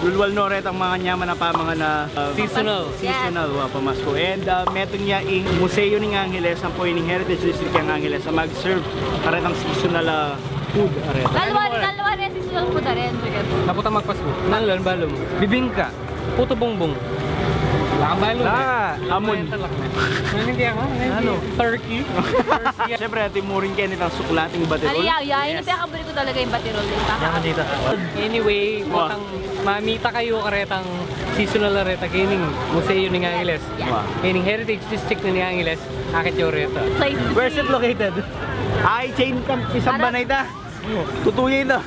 lulwal no ret ang mga nyaman na mga na seasonal pamasko. And metong niya ing museo ni Angeles ang po ining heritage district ng Angeles sa mag-serve karetang seasonal food aret. Dalawa rin seasonal food rin. Napunta magpasko. Nalan balom. Bibingka. Puto bongbong. Lakabalo. Amon. Hindi ako. Ano? Turkey. Siyempre, timurin kayo nitang suklating batirol. Yun ang pinakabuli ko talaga yung batirol. Anyway, mamita kayo karetang seasonal areta kining museo ni Angeles. Kining heritage district ni Angeles. Akit yung reta. Where's it located? Ay, chain camp isang banay ta. Tutuyin na.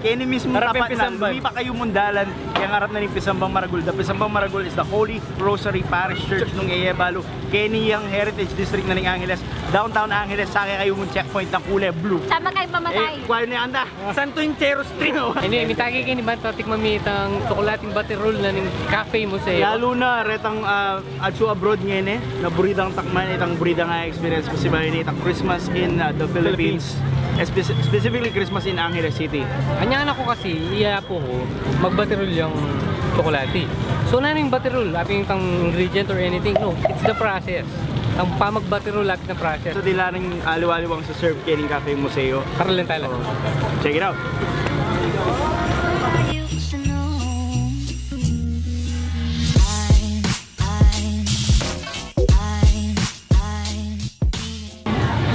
Kini mismo tapat na. Hindi pa kayo mundalan. Kaya harap na ni Pisambang Maragul. The Pisambang Maragul is the Holy Rosary Parish Church nung Eyebalo. Kini yung heritage district na ng Angeles. Downtown Angeles. Saka kayo mong checkpoint ng kulay blue. Sama kayo mamatay. Kuwain na anda. Santo Intero Street. Hindi, mitagi kayo ni Banto. Tikman mitang Sukulating Batirul na ng Café Museo. Lalo na retang adso abroad ngayon naburidang takman itang buridang experience kasi ba ini itang Christmas in the Philippines. Specifically Christmas in Angeles City. Anyan ako kasi, iya po ko, magbatirol yung tsokolate. So namin batirol, aping itang ingredient or anything, no, it's the process. Ang pamagbatirol, lapit na process. So dila ng aliwaliwang sa serve kayo ng Café Museo. Karalin talaga. Check it out.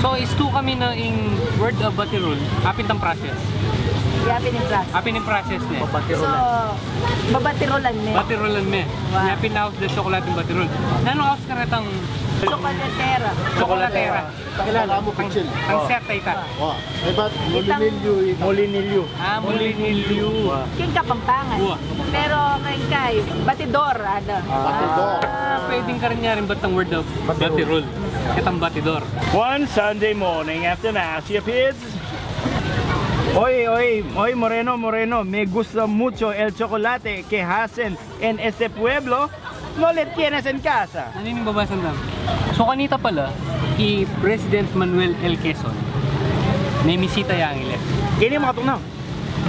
So, istu kami na in word of batirul, apit ang process. Yapin yung process. Apin ang process niya. So, babatirolan niya. Batirulan me. Wow. Yapin na house the chocolating batirul. Nano house ka retang Chocolatera. chocolatera. Kilala mo kitchen. Ang set ay ta. Ay ba't mulinilyo? Molinilyo. Mulinilyo. King Kapampangan. Pero ngayon kay Batidor. Batidor. Pwedeng ka rin niya rin ba't ang word of batirul. Kitang batidor. One Sunday morning after Mass, you kids. Oy, Moreno, me gusta mucho el chocolate que hacen en este pueblo. No le tienes en casa. Ano yung babasan lang? So kanita pala, si President Manuel L. Quezon, may misita yung Angeles. Kini mga tunaw.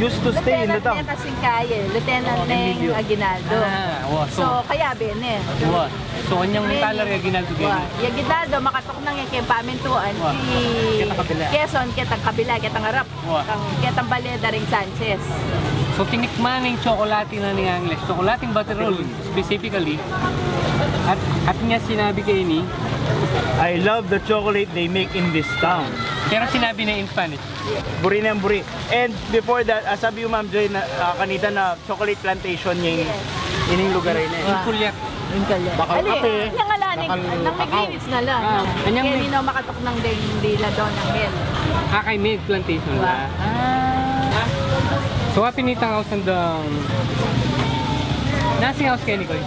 Used to stay in the town. Lieutenant kasing kaya. Lieutenant ng Aguinaldo. So, kaya bene. So, kanyang talar yung Aguinaldo gini. Yung Aguinaldo, makatok nang yung kaya pamintuan. Quezon, kitang kabila, kitang harap. Kitang baleda ring Sanchez. So, tinikman ng tsokolate na ni Angeles. Tsokolating batirol, specifically. At niya sinabi kayo ni, I love the chocolate they make in this town. pero sinabi na in Spanish. Buri na buri. And before that, sabi yung Ma'am Joy na kanita na chocolate plantation yung ining lugar rin eh. Yung kulyat. Bakal kape. Yung alaning, nang may clinics na lang. Kaya hindi na makatok ng dila doon ng Bel. Kay Migs Plantation na. So, pinitang house ng Nasing house kayo ni Koy?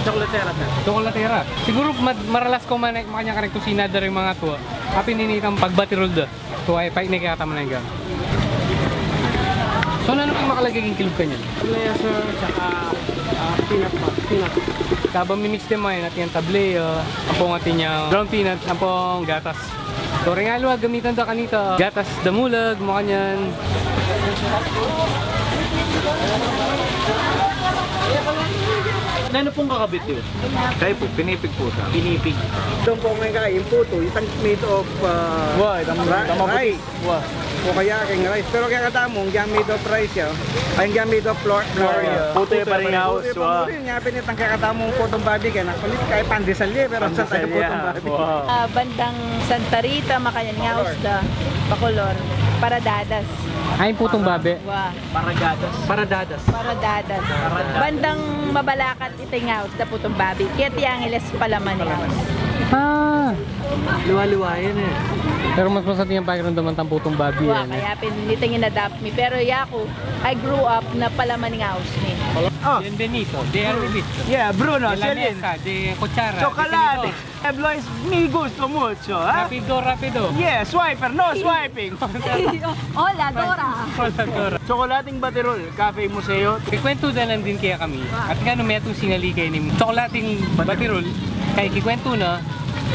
Chocolatera na. Chocolatera. Siguro maralas ko man makanya ka rin kusina da rin mga tuwa. Pininitang pagbatirol da. So ay pa inikata mo na yung so ano kung makalagay yung kilog ka niyan? Laser, tsaka peanut. Kabang mimix din mo yun natin yung tableo, ang pong atin yung ground peanut, ang pong gatas. So regalo gamitan da kanita. Gatas damulag, mo kanyan. Ano pong kakabit yun? Kaya po, pinipig po siya. Pinipig. Itong po ngayon kain po ito, isang made of rice. O kaya aking rice. Pero kaya katamong, yung made of rice yun. Ay yung made of flour. Puto yung paringaos. Puto yung nga pinitang kaya katamong potong babi. Kaya nakulit kaya pandesalye, pero sa tayo potong babi. Bandang Santa Rita, Makayan House da, Bacolor, Paradadas. Ay putong babe. Paradadas. Bandang Mabalakat Iting House da putong babi. Keti Angeles Palaman House. Liwa-liwayan eh. Pero mas masati yung pakiramdaman ng putong babi yan. Kaya piniting in-adapt me. Pero yako, I grew up na Palaman House ni. Bienvenido, de Arvit. Yeah, Bruno, De la Celine. mesa, de cuchara. Chocolate. Eblois, mi gusto mucho. Rapido. Yeah, swiper, no swiping. Hola, Dora. Chocolating Batirul, Café Museo. Kikwento na lang din kaya kami. At nga may itong singali kayo ni Chocolating Batirul. Kaya kikwento na,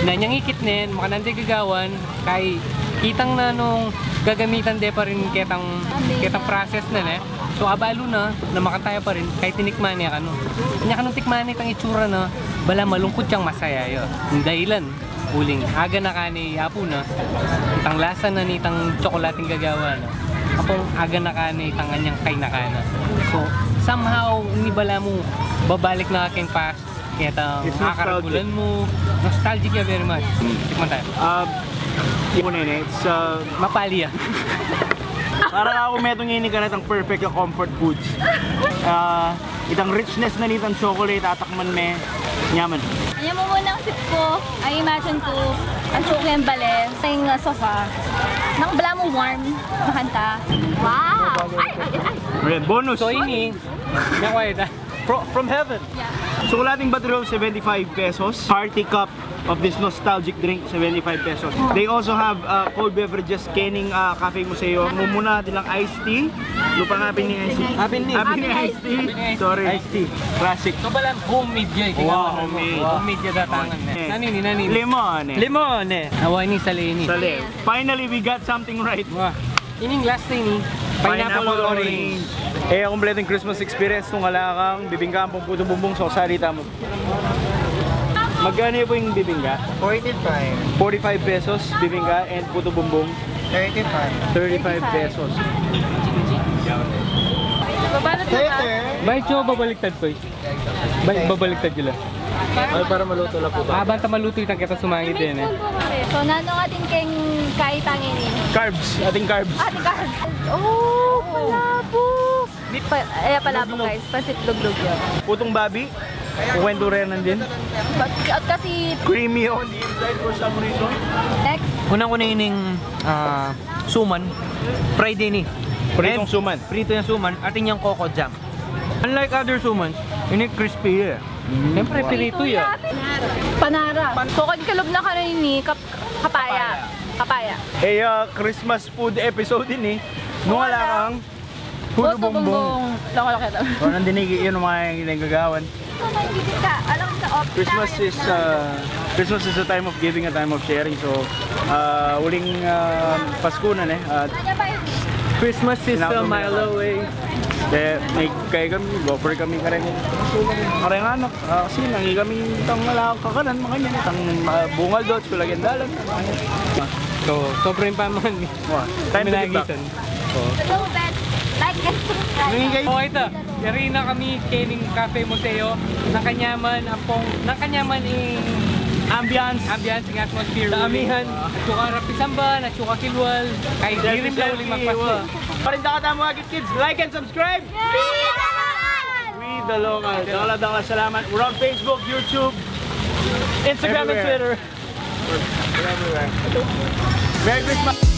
na niyang ikit nen, makanandi gagawan, kay kitang na nung gagamitan de pa rin ketang process na ne. So abalo na makantaya pa rin, kay tinikman niya kano. Kanya kanong tikman itang itsura na, bala malungkot siyang masaya yo. Yung dahilan, uling aga na kani apo na, itang lasa na nitang tsokolating gagawa na. Apong aga na kani itang kanyang kay na kana. So somehow, hindi bala mo babalik na aking past. Kaya makakaragulan mo. Nostalgic ya very much. Tikman tayo. It's Mapali ya. parang ako metong ini ka natang perfect yung comfort foods. Itang richness na nitang chocolate, tatakman me. Nyaman. Ayan mo muna ang sip ko. I imagine ko, ang suki ang bale, sa yung sofa. Nang bala mo warm, makanta. Wow! Ay! Bonus! So ini, nakwait From heaven! Yeah. Sukulating Batirul, 75 pesos. Party cup of this nostalgic drink, 75 pesos. They also have cold beverages, canning Café Museo. Mumuna nilang iced tea. Lupa nga ni iced tea. Abini iced tea. Sorry. Iced tea. Classic. So balang homemade ya. Wow, homemade. Homemade ya datangan na. Nanini. Limon. Away ni Salini. Finally, we got something right. Wah. Ining last thing ni, pineapple orange. Ang kompletong Christmas experience nung alakang bibingka ang puto bumbong sa salita mo. Magkano po yung bibingka? 45. 45 pesos bibingka and puto bumbong 35. 35 pesos. Babalot na ka. Bakit nyo babaliktad po eh? Babaliktad nila. Ay, para maluto lang po ba? Banta maluto itang kita sumangit din eh. So, nano atin keng kaitangin ni? Carbs, ating carbs. Ate Carl. Oh, palabok. Palabok guys, pansit luglog yun. Putong babi. Kukwento rin din. At kasi, Creamy on the inside for some reason. next, Unang ining suman, Friday ni. Pritong suman. Prito yung suman, ating yung coco jam. Unlike other suman, ini crispy eh. Siyempre, pirito yan. Panara. Tukod kalob na ka rin ni Kapaya. Christmas food episode din eh. Nung alakang puto bumbong. Loko-loko. O nandinigi yun mga gagawan. Christmas is a time of giving, a time of sharing. So, uling Pasko na Christmas is a mile away. Kaya kami, gopher kami ka rin. Karang anak, kasi nangi kami itang kakanan, mga ganyan, itang bungal dots, kulagyan dalan. So, sobrang paman ni. Time to give back. Like and subscribe. Oh, ito. Yari na kami kening Café Museo. Nang kanyaman ambiance ng atmosphere. Daamihan. At suka rapisamban, at suka kilwal. Kay dirim na uling magpasko. Parinda ka tayo mga kids, like and subscribe! We the Lokal. Dangala salamat. We're on Facebook, YouTube, Instagram, and Twitter. We're everywhere. Merry Christmas!